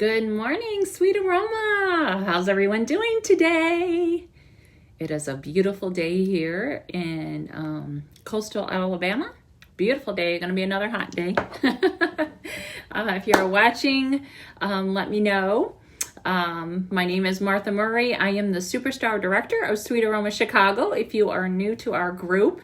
Good morning, sweet aroma. How's everyone doing today? It is a beautiful day here in coastal Alabama. Beautiful day. Going to be another hot day. If you're watching, let me know. My name is Martha Murray. I am the Superstar Director of Sweet Aroma Chicago, if you are new to our group.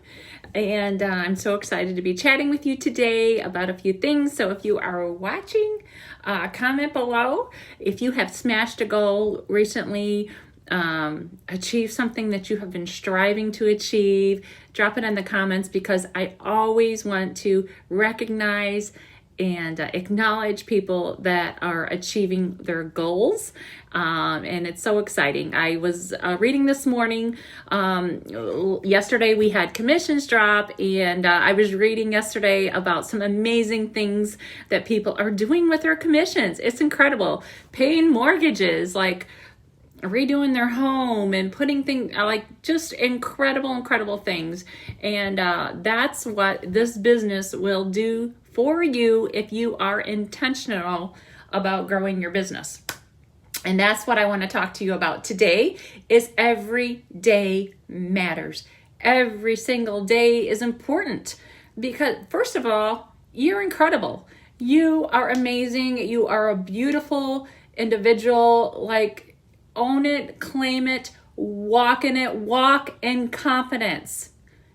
And I'm so excited to be chatting with you today about a few things. So if you are watching, comment below. If you have smashed a goal recently, achieved something that you have been striving to achieve, drop it in the comments, because I always want to recognize and acknowledge people that are achieving their goals. And it's so exciting. I was reading this morning, yesterday we had commissions drop, and I was reading yesterday about some amazing things that people are doing with their commissions. It's incredible. Paying mortgages, like redoing their home and putting things like just incredible things. And that's what this business will do for you if you are intentional about growing your business. And that's what I want to talk to you about today. Is every day matters. Every single day is important, because first of all, you're incredible. You are amazing. You are a beautiful individual. Like, own it, claim it, walk in it, walk in confidence.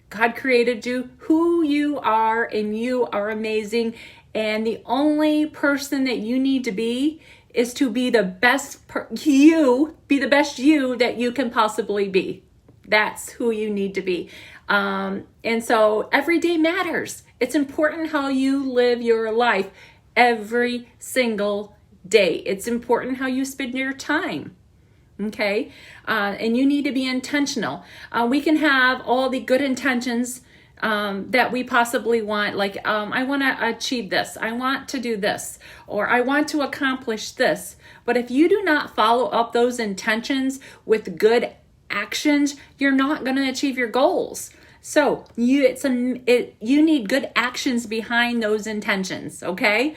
God created you who you are, and you are amazing. And the only person that you need to be is to be the best be the best you that you can possibly be. That's who you need to be. And so every day matters. It's important how you live your life every single day. It's important how you spend your time. Okay. And you need to be intentional. We can have all the good intentions that we possibly want. Like, I want to achieve this. I want to do this, or I want to accomplish this. But if you do not follow up those intentions with good actions, you're not going to achieve your goals. So you need good actions behind those intentions. Okay.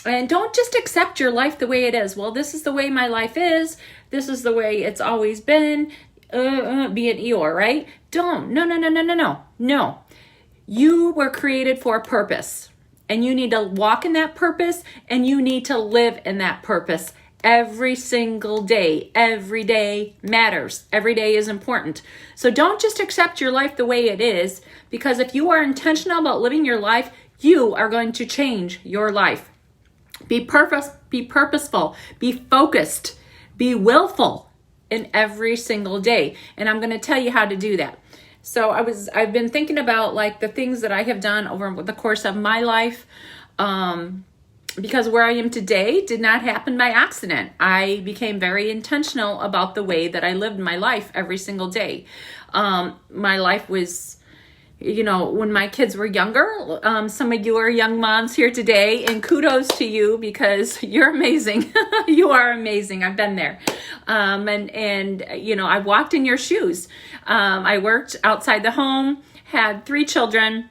And don't just accept your life the way it is. Well, this is the way my life is. This is the way it's always been. Be an Eeyore, right? Don't. No. You were created for a purpose. And you need to walk in that purpose. And you need to live in that purpose every single day. Every day matters. Every day is important. So don't just accept your life the way it is. Because if you are intentional about living your life, you are going to change your life. Be purposeful, be focused, be willful in every single day. And I'm going to tell you how to do that. So I've been thinking about like the things that I have done over the course of my life, because where I am today did not happen by accident. I became very intentional about the way that I lived my life every single day. My life was, when my kids were younger, some of you are young moms here today, and kudos to you, because you're amazing. You are amazing. I've been there. And I walked in your shoes. I worked outside the home, had 3 children.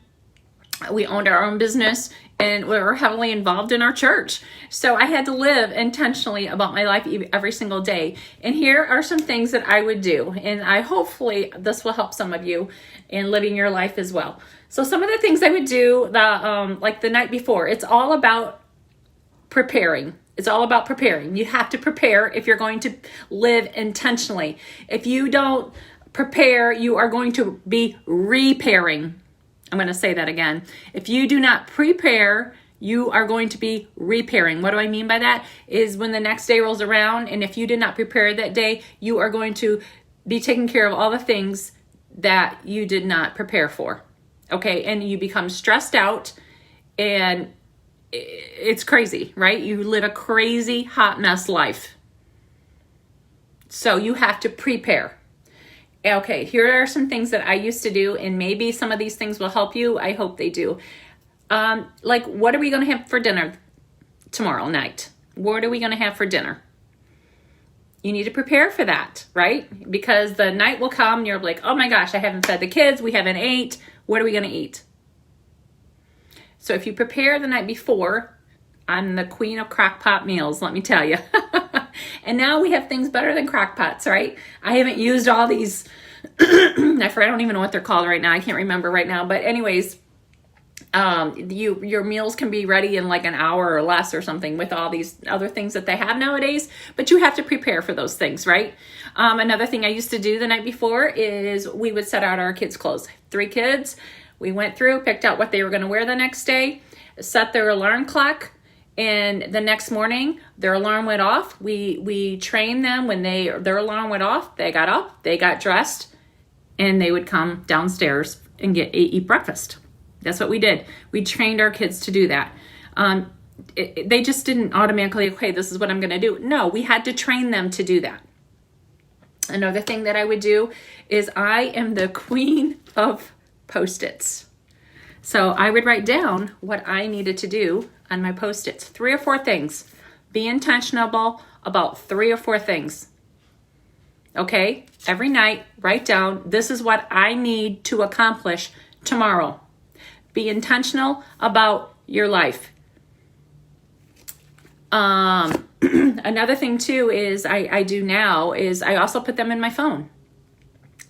We owned our own business, and we were heavily involved in our church. So I had to live intentionally about my life every single day. And here are some things that I would do. And hopefully this will help some of you in living your life as well. So some of the things I would do, like the night before, it's all about preparing. It's all about preparing. You have to prepare if you're going to live intentionally. If you don't prepare, you are going to be repairing. I'm going to say that again. If you do not prepare, you are going to be repairing. What do I mean by that? Is when the next day rolls around, and if you did not prepare that day, you are going to be taking care of all the things that you did not prepare for. Okay. And you become stressed out, and it's crazy, right? You live a crazy hot mess life. So you have to prepare. Okay, here are some things that I used to do, and maybe some of these things will help you. I hope they do. Like, what are we going to have for dinner tomorrow night? What are we going to have for dinner? You need to prepare for that, right? Because the night will come, and you're like, oh my gosh, I haven't fed the kids. We haven't ate. What are we going to eat? So if you prepare the night before, I'm the queen of crock pot meals, let me tell you. And now we have things better than crock pots, right? I haven't used all these, I don't even know what they're called right now. I can't remember right now. But anyways, your meals can be ready in like an hour or less or something with all these other things that they have nowadays, but you have to prepare for those things, right? Another thing I used to do the night before is we would set out our kids' clothes. 3 kids, we went through, picked out what they were going to wear the next day, set their alarm clock, and the next morning their alarm went off. We trained them when their alarm went off, they got up, they got dressed, and they would come downstairs and eat breakfast. That's what we did. We trained our kids to do that. They just didn't automatically, okay, this is what I'm going to do. No, we had to train them to do that. Another thing that I would do is I am the queen of Post-its. So I would write down what I needed to do on my Post-its. 3 or 4 things. Be intentional about 3 or 4 things. Okay? Every night, write down, this is what I need to accomplish tomorrow. Be intentional about your life. Another thing too is I do now is I also put them in my phone.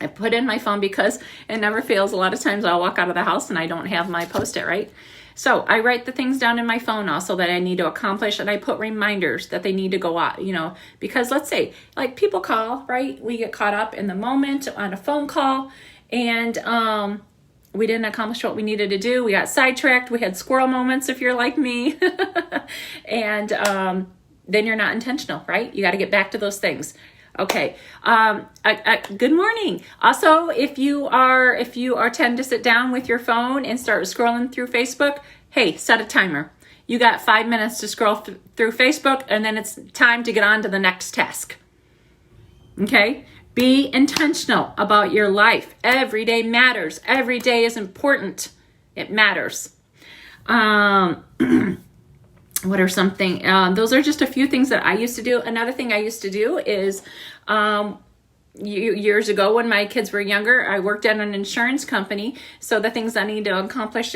I put in my phone because it never fails. A lot of times I'll walk out of the house and I don't have my Post-it, right? So I write the things down in my phone also that I need to accomplish, and I put reminders that they need to go out, because let's say like people call, right? We get caught up in the moment on a phone call, and we didn't accomplish what we needed to do. We got sidetracked. We had squirrel moments if you're like me. And then you're not intentional, right? You got to get back to those things. Okay. Good morning. Also, if you tend to sit down with your phone and start scrolling through Facebook, hey, set a timer. You got 5 minutes to scroll through Facebook, and then it's time to get on to the next task. Okay? Be intentional about your life. Every day matters. Every day is important. It matters. What are something? Those are just a few things that I used to do. Another thing I used to do is years ago when my kids were younger, I worked at an insurance company. So the things I need to accomplish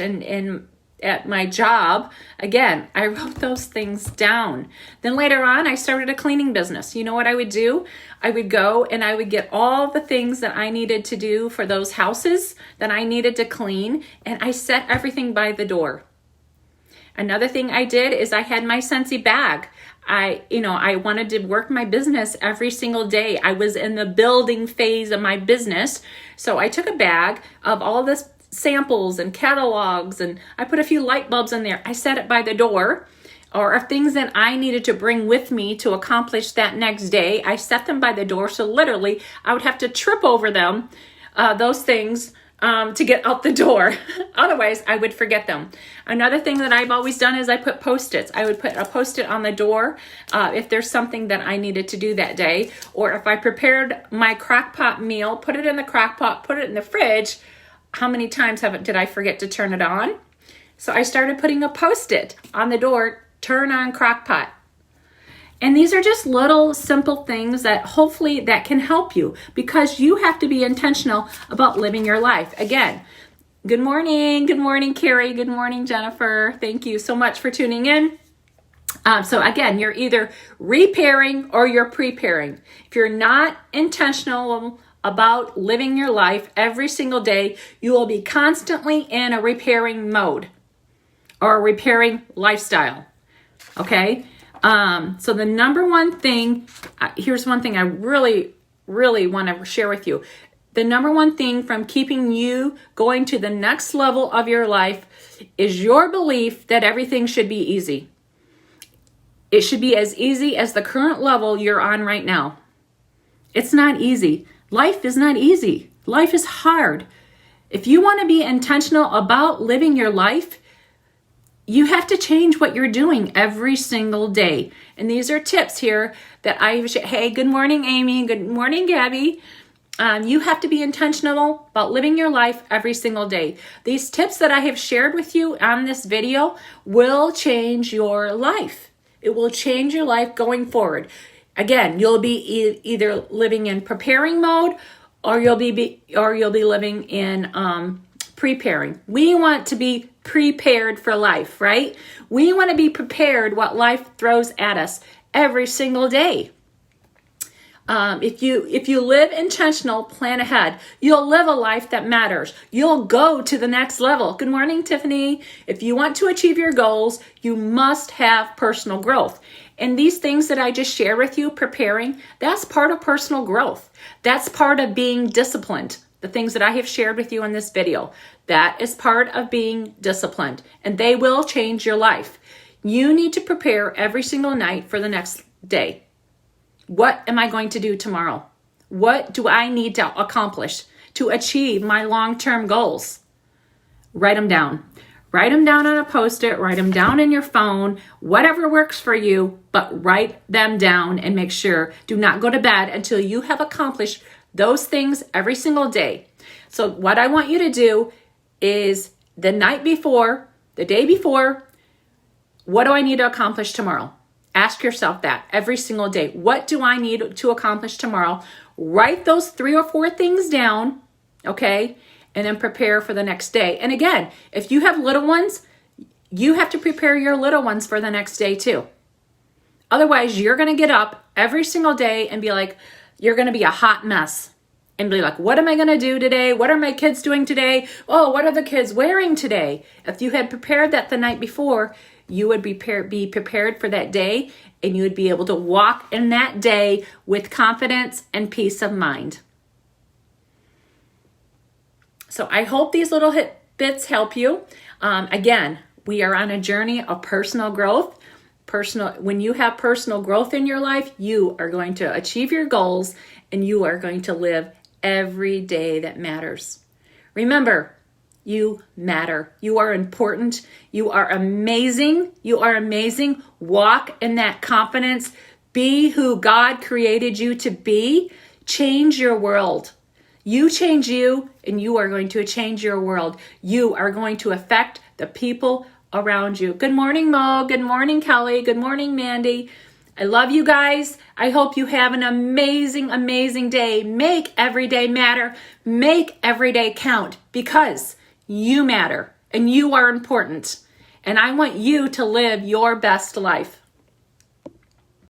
at my job, again, I wrote those things down. Then later on, I started a cleaning business. You know what I would do? I would go and I would get all the things that I needed to do for those houses that I needed to clean, and I set everything by the door. Another thing I did is I had my Scentsy bag. I wanted to work my business every single day. I was in the building phase of my business. So I took a bag of all this samples and catalogs, and I put a few light bulbs in there. I set it by the door, or things that I needed to bring with me to accomplish that next day. I set them by the door. So literally I would have to trip over them, those things, to get out the door. Otherwise, I would forget them. Another thing that I've always done is I put Post-its. I would put a Post-it on the door if there's something that I needed to do that day. Or if I prepared my crock pot meal, put it in the crock pot, put it in the fridge. How many times did I forget to turn it on? So I started putting a Post-it on the door, turn on crock pot. And these are just little simple things that hopefully that can help you, because you have to be intentional about living your life. Again, good morning. Good morning, Carrie. Good morning, Jennifer. Thank you so much for tuning in. So again, you're either repairing or you're preparing. If you're not intentional about living your life every single day, you will be constantly in a repairing mode or a repairing lifestyle. Okay? So the number one thing, here's one thing I really, really want to share with you. The number one thing from keeping you going to the next level of your life is your belief that everything should be easy. It should be as easy as the current level you're on right now. It's not easy. Life is not easy. Life is hard. If you want to be intentional about living your life, you have to change what you're doing every single day. And these are tips here that hey, good morning, Amy. Good morning, Gabby. You have to be intentional about living your life every single day. These tips that I have shared with you on this video will change your life. It will change your life going forward. Again, you'll be either living in preparing mode, or you'll be living in preparing. We want to be prepared for life, right? We want to be prepared what life throws at us every single day. If you live intentional, plan ahead, you'll live a life that matters. You'll go to the next level. Good morning, Tiffany. If you want to achieve your goals, you must have personal growth. And these things that I just shared with you, preparing, that's part of personal growth. That's part of being disciplined. The things that I have shared with you in this video, that is part of being disciplined, and they will change your life. You need to prepare every single night for the next day. What am I going to do tomorrow? What do I need to accomplish to achieve my long-term goals? Write them down. Write them down on a Post-it, write them down in your phone, whatever works for you, but write them down and make sure, do not go to bed until you have accomplished those things every single day. So what I want you to do is the night before, the day before, what do I need to accomplish tomorrow? Ask yourself that every single day. What do I need to accomplish tomorrow? Write those 3 or 4 things down, okay? And then prepare for the next day. And again, if you have little ones, you have to prepare your little ones for the next day too. Otherwise, you're going to get up every single day and be like, you're going to be a hot mess. And be like, what am I going to do today? What are my kids doing today? Oh, what are the kids wearing today? If you had prepared that the night before, you would be prepared for that day, and you would be able to walk in that day with confidence and peace of mind. So I hope these little bits help you. Again, we are on a journey of personal growth. When you have personal growth in your life, you are going to achieve your goals, and you are going to live every day that matters. Remember, you matter. You are important. You are amazing. You are amazing. Walk in that confidence. Be who God created you to be. Change your world. You change you, and you are going to change your world. You are going to affect the people around you. Good morning, Mo. Good morning, Kelly. Good morning, Mandy. I love you guys. I hope you have an amazing, amazing day. Make every day matter. Make every day count, because you matter and you are important. And I want you to live your best life.